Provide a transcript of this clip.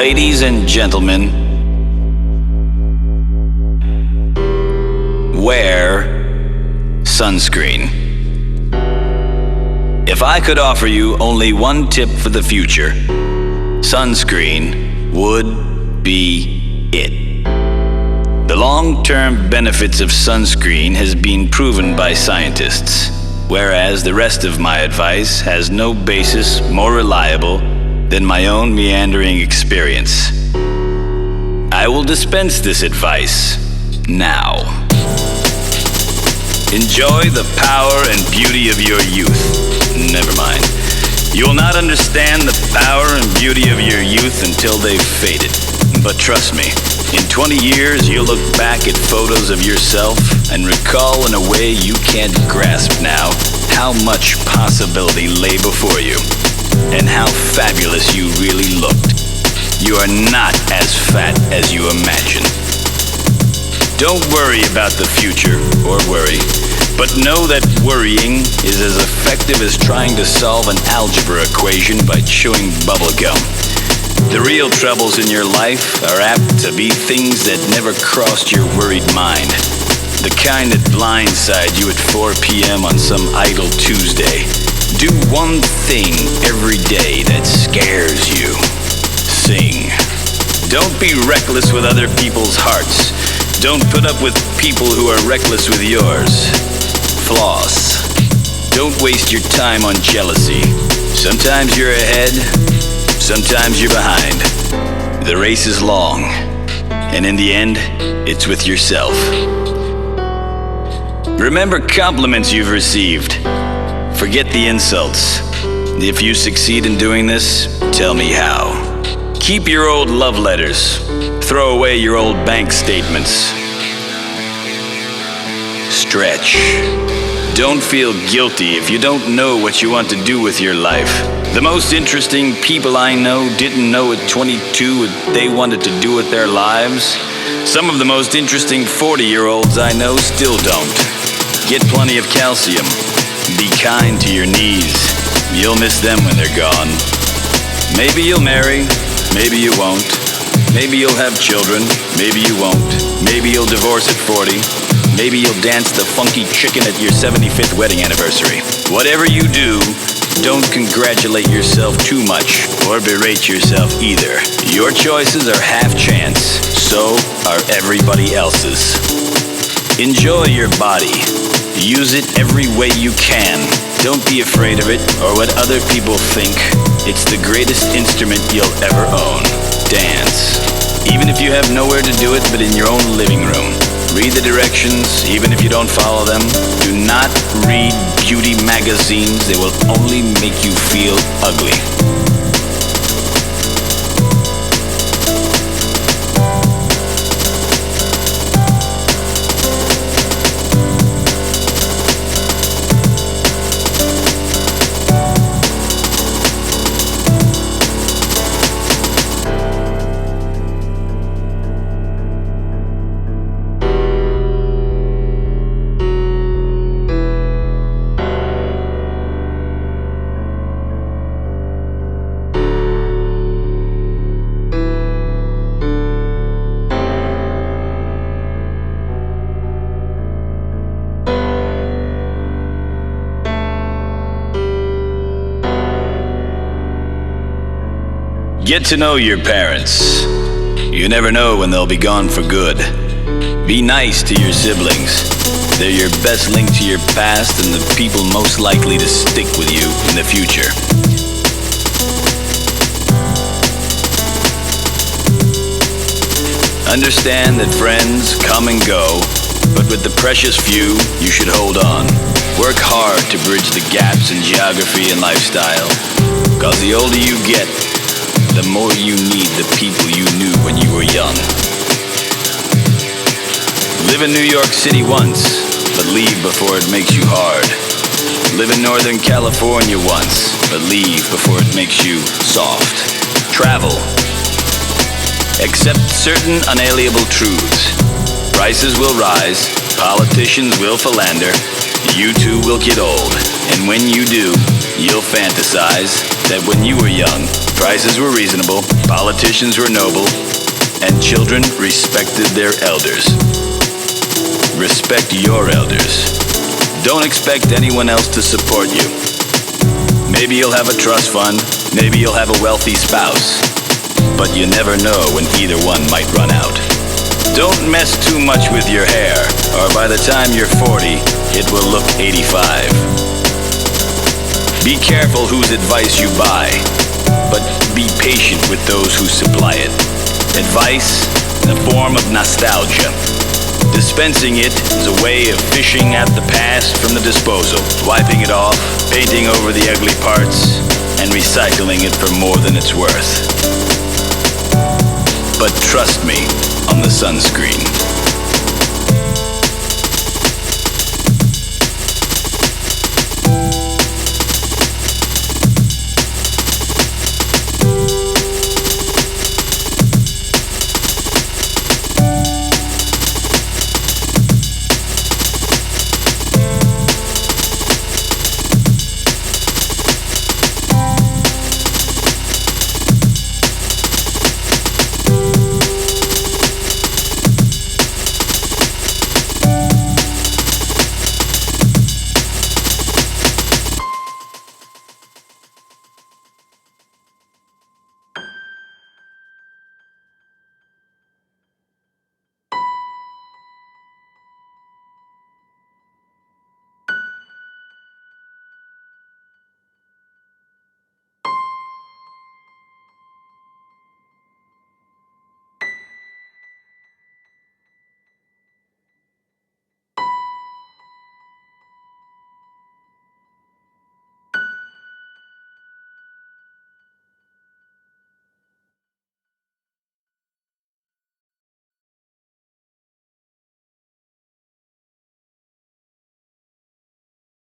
Ladies and gentlemen, wear sunscreen. If I could offer you only one tip for the future, sunscreen would be it. The long-term benefits of sunscreen has been proven by scientists, whereas the rest of my advice has no basis more reliable than my own meandering experience. I will dispense this advice now. Enjoy the power and beauty of your youth. Never mind. You will not understand the power and beauty of your youth until they've faded. But trust me, in 20 years you'll look back at photos of yourself and recall in a way you can't grasp now how much possibility lay before you and how fabulous you really looked. You are not as fat as you imagine. Don't worry about the future, or worry, but know that worrying is as effective as trying to solve an algebra equation by chewing bubble gum. The real troubles in your life are apt to be things that never crossed your worried mind. The kind that blindside you at 4 p.m. on some idle Tuesday. Do one thing every day that scares you. Sing. Don't be reckless with other people's hearts. Don't put up with people who are reckless with yours. Floss. Don't waste your time on jealousy. Sometimes you're ahead, sometimes you're behind. The race is long, and in the end, it's with yourself. Remember compliments you've received. Forget the insults. If you succeed in doing this, tell me how. Keep your old love letters. Throw away your old bank statements. Stretch. Don't feel guilty if you don't know what you want to do with your life. The most interesting people I know didn't know at 22 what they wanted to do with their lives. Some of the most interesting 40-year-olds I know still don't. Get plenty of calcium. Be kind to your knees. You'll miss them when they're gone. Maybe you'll marry, maybe you won't. Maybe you'll have children, maybe you won't. Maybe you'll divorce at 40. Maybe you'll dance the funky chicken at your 75th wedding anniversary. Whatever you do, don't congratulate yourself too much or berate yourself either. Your choices are half chance, so are everybody else's. Enjoy your body. Use it every way you can. Don't be afraid of it or what other people think. It's the greatest instrument you'll ever own. Dance. Even if you have nowhere to do it but in your own living room. Read the directions, even if you don't follow them. Do not read beauty magazines. They will only make you feel ugly. Get to know your parents. You never know when they'll be gone for good. Be nice to your siblings. They're your best link to your past and the people most likely to stick with you in the future. Understand that friends come and go, but with the precious few, you should hold on. Work hard to bridge the gaps in geography and lifestyle, because the older you get, the more you need the people you knew when you were young. Live in New York City once, but leave before it makes you hard. Live in Northern California once, but leave before it makes you soft. Travel. Accept certain unalienable truths. Prices will rise, politicians will philander, you too will get old, and when you do, you'll fantasize that when you were young, prices were reasonable, politicians were noble, and children respected their elders. Respect your elders. Don't expect anyone else to support you. Maybe you'll have a trust fund, maybe you'll have a wealthy spouse, but you never know when either one might run out. Don't mess too much with your hair, or by the time you're 40, it will look 85. Be careful whose advice you buy, but be patient with those who supply it. Advice in the form of nostalgia. Dispensing it is a way of fishing at the past from the disposal, wiping it off, painting over the ugly parts, and recycling it for more than it's worth. But trust me on the sunscreen.